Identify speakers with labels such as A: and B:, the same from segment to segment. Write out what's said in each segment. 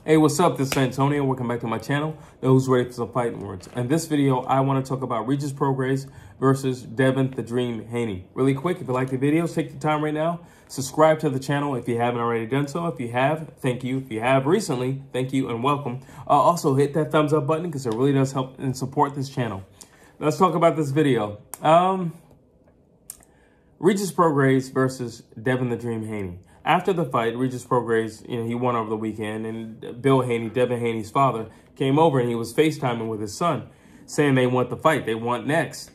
A: Hey, what's up? This is Antonio. Welcome back to my channel, Those Ready for some Fighting Words. In this video, I want to talk about Regis Prograis versus Devin the Dream Haney. Really quick, if you like the videos, take the time right now. Subscribe to the channel if you haven't already done so. If you have, thank you. If you have recently, thank you and welcome. Also, hit that thumbs up button because it really does help and support this channel. Let's talk about this video. Regis Prograis versus Devin the Dream Haney. After the fight, Regis Prograis, he won over the weekend, and Bill Haney, Devin Haney's father, came over and he was FaceTiming with his son, saying they want the fight, they want next.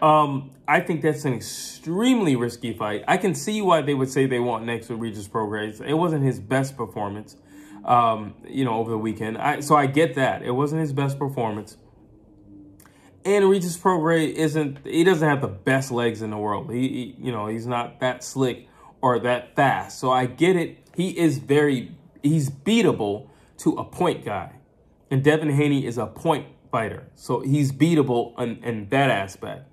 A: I think that's an extremely risky fight. I can see why they would say they want next with Regis Prograis. It wasn't his best performance, over the weekend. So I get that. It wasn't his best performance. And Regis Prograis doesn't have the best legs in the world. He's not that slick or that fast. So I get it. He's beatable to a point guy. And Devin Haney is a point fighter. So he's beatable in that aspect.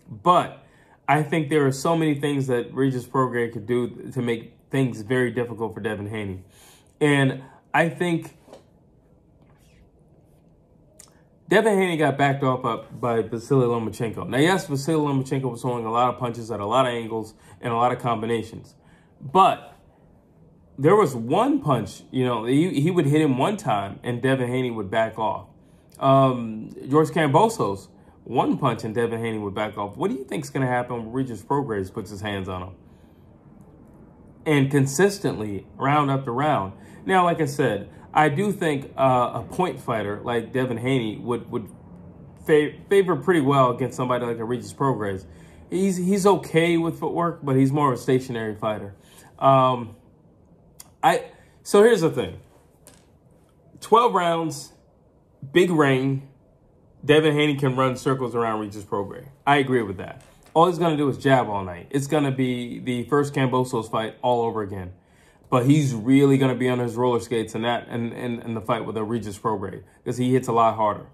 A: But I think there are so many things that Regis Prograis could do to make things very difficult for Devin Haney. And I think Devin Haney got backed off by Vasily Lomachenko. Now, yes, Vasily Lomachenko was throwing a lot of punches at a lot of angles and a lot of combinations. But there was one punch, he would hit him one time and Devin Haney would back off. George Kambosos, one punch and Devin Haney would back off. What do you think is going to happen when Regis Prograis puts his hands on him? And consistently, round after round. Now, like I said, I do think a point fighter like Devin Haney would favor pretty well against somebody like a Regis Prograis. He's okay with footwork, but he's more of a stationary fighter. So here's the thing. 12 rounds, big ring. Devin Haney can run circles around Regis Prograis. I agree with that. All he's going to do is jab all night. It's going to be the first Kambosos fight all over again. But he's really going to be on his roller skates in the fight with a Regis Prograis because he hits a lot harder.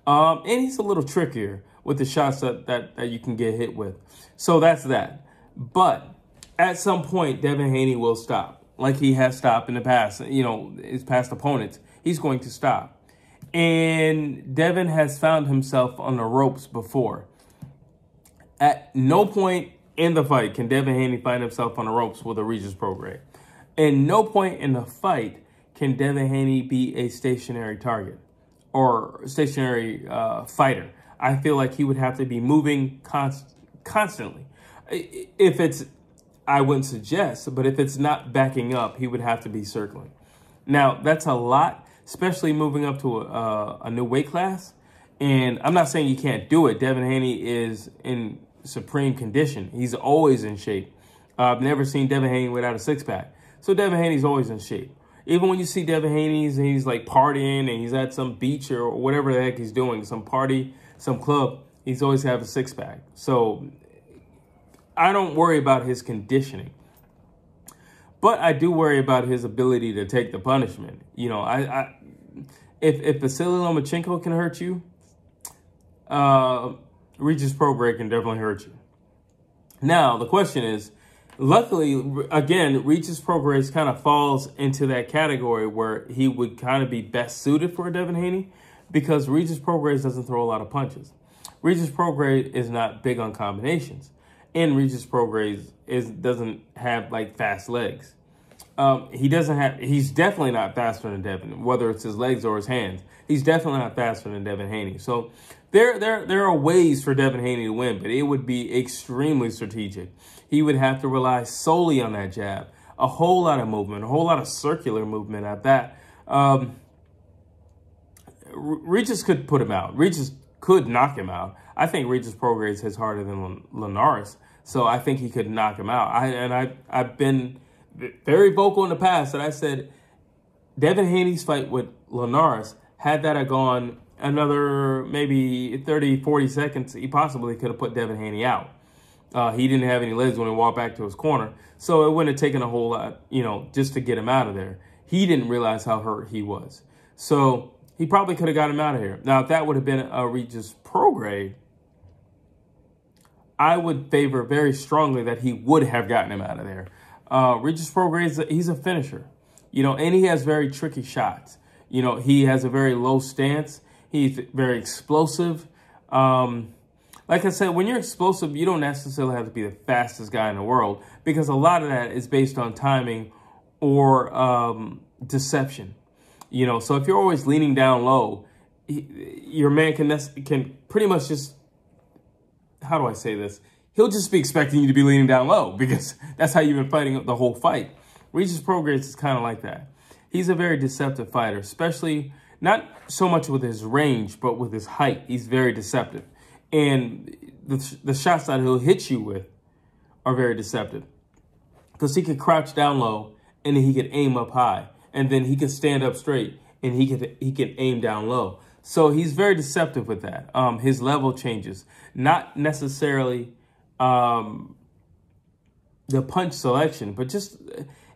A: And he's a little trickier with the shots that you can get hit with. So that's that. But at some point, Devin Haney will stop. Like he has stopped in the past, his past opponents. He's going to stop. And Devin has found himself on the ropes before. At no point in the fight can Devin Haney find himself on the ropes with a Regis Prograis. And no point in the fight can Devin Haney be a stationary target or stationary fighter. I feel like he would have to be moving constantly. I wouldn't suggest, but if it's not backing up, he would have to be circling. Now, that's a lot, especially moving up to a new weight class. And I'm not saying you can't do it. Devin Haney is in supreme condition. He's always in shape. I've never seen Devin Haney without a six-pack. So Devin Haney's always in shape. Even when you see Devin Haney and he's like partying and he's at some beach or whatever the heck he's doing, some party, some club, he's always have a six-pack. So I don't worry about his conditioning. But I do worry about his ability to take the punishment. If Vasily Lomachenko can hurt you, Regis Prograis can definitely hurt you. Now, the question is, luckily, again, Regis Prograis kind of falls into that category where he would kind of be best suited for Devin Haney because Regis Prograis doesn't throw a lot of punches. Regis Prograis is not big on combinations. And Regis Prograis doesn't have like fast legs. He's definitely not faster than Devin, whether it's his legs or his hands. He's definitely not faster than Devin Haney. So there are ways for Devin Haney to win, but it would be extremely strategic. He would have to rely solely on that jab, a whole lot of movement, a whole lot of circular movement at that. Regis could put him out. Regis could knock him out. I think Regis Prograis hits harder than Linares, so I think he could knock him out. I've been very vocal in the past that I said Devin Haney's fight with Linares, had that gone another maybe 30, 40 seconds, he possibly could have put Devin Haney out. He didn't have any legs when he walked back to his corner, so it wouldn't have taken a whole lot, just to get him out of there. He didn't realize how hurt he was. So he probably could have got him out of here. Now, if that would have been a Regis Prograis, I would favor very strongly that he would have gotten him out of there. Regis Prograis, he's a finisher, and he has very tricky shots. You know, he has a very low stance. He's very explosive. Like I said, when you're explosive, you don't necessarily have to be the fastest guy in the world, because a lot of that is based on timing or deception. You know, so if you're always leaning down low, your man can pretty much just, how do I say this? He'll just be expecting you to be leaning down low, because that's how you've been fighting the whole fight. Regis Prograis is kind of like that. He's a very deceptive fighter, especially not so much with his range, but with his height. He's very deceptive. And the shots that he'll hit you with are very deceptive, because he could crouch down low and then he could aim up high, and then he could stand up straight and he could aim down low. So he's very deceptive with that. His level changes, not necessarily the punch selection, but just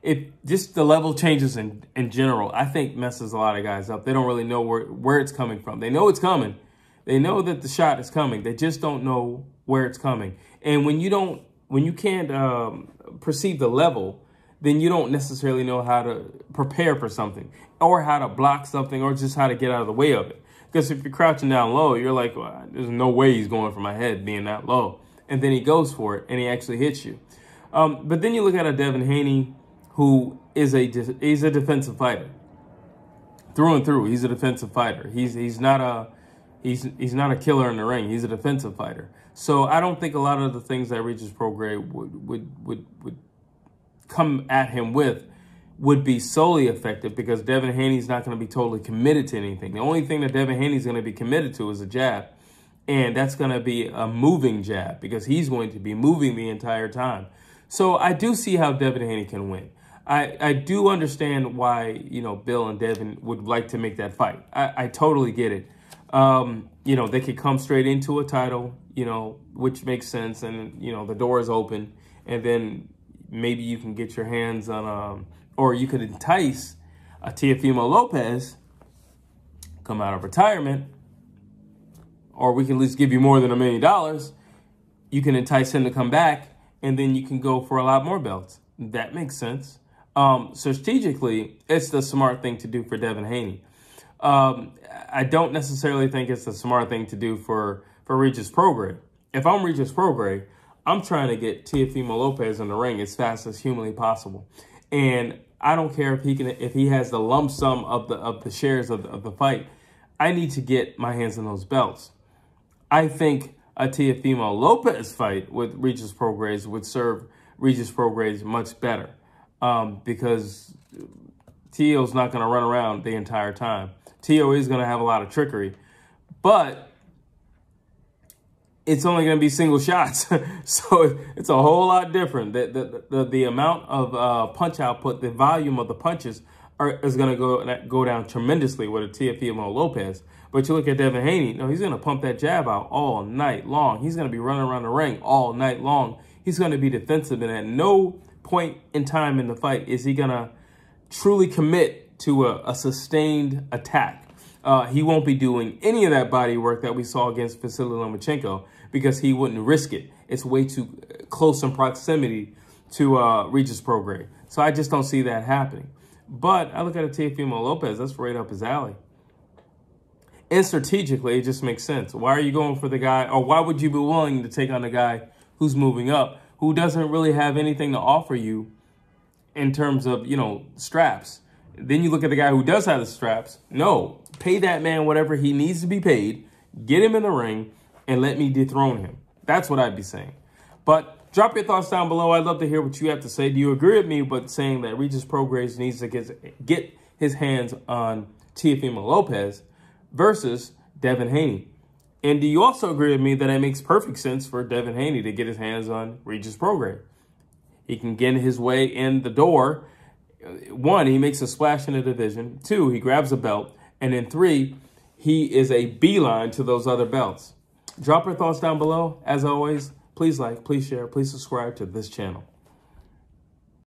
A: the level changes in general, I think messes a lot of guys up. They don't really know where it's coming from. They know it's coming. They know that the shot is coming. They just don't know where it's coming. And when you can't perceive the level, then you don't necessarily know how to prepare for something, or how to block something, or just how to get out of the way of it. Because if you're crouching down low, you're like, well, there's no way he's going for my head being that low. And then he goes for it and he actually hits you. But then you look at a Devin Haney, who is he's a defensive fighter through and through. He's a defensive fighter. He's not a killer in the ring. He's a defensive fighter. So I don't think a lot of the things that Regis Prograis would come at him with would be solely effective, because Devin Haney's not going to be totally committed to anything. The only thing that Devin Haney's going to be committed to is a jab, and that's going to be a moving jab, because he's going to be moving the entire time. So I do see how Devin Haney can win. I do understand why, you know, Bill and Devin would like to make that fight. I totally get it. You know, they could come straight into a title, you know, which makes sense. And, you know, the door is open, and then maybe you can get your hands on, or you could entice a Teofimo Lopez, come out of retirement, or we can at least give you more than $1 million. You can entice him to come back, and then you can go for a lot more belts. That makes sense. So strategically, it's the smart thing to do for Devin Haney. I don't necessarily think it's the smart thing to do for Regis Prograis. If I'm Regis Prograis, I'm trying to get Teofimo Lopez in the ring as fast as humanly possible. And I don't care if he has the lump sum of the shares of the fight. I need to get my hands on those belts. I think a Teofimo Lopez fight with Regis Prograis would serve Regis Prograis much better, because Teo's not going to run around the entire time. Teo is going to have a lot of trickery, but it's only going to be single shots. So it's a whole lot different. The amount of punch output, the volume of the punches is going to go down tremendously with a Teofimo Lopez. But you look at Devin Haney, no, he's going to pump that jab out all night long. He's going to be running around the ring all night long. He's going to be defensive, and at no point in time in the fight is he going to truly commit to a sustained attack. He won't be doing any of that body work that we saw against Vasily Lomachenko, because he wouldn't risk it. It's way too close in proximity to Regis Prograis. So I just don't see that happening. But I look at a Teofimo Lopez, that's right up his alley. And strategically, it just makes sense. Why are you going for the guy, or why would you be willing to take on the guy who's moving up, who doesn't really have anything to offer you in terms of, you know, straps? Then you look at the guy who does have the straps. No, pay that man whatever he needs to be paid, get him in the ring, and let me dethrone him. That's what I'd be saying. But drop your thoughts down below. I'd love to hear what you have to say. Do you agree with me with saying that Regis Prograis needs to get his hands on Teofimo Lopez versus Devin Haney? And do you also agree with me that it makes perfect sense for Devin Haney to get his hands on Regis Prograis? He can get his way in the door. 1, he makes a splash in the division. 2, he grabs a belt. And then 3, he is a beeline to those other belts. Drop your thoughts down below. As always, please like, please share, please subscribe to this channel.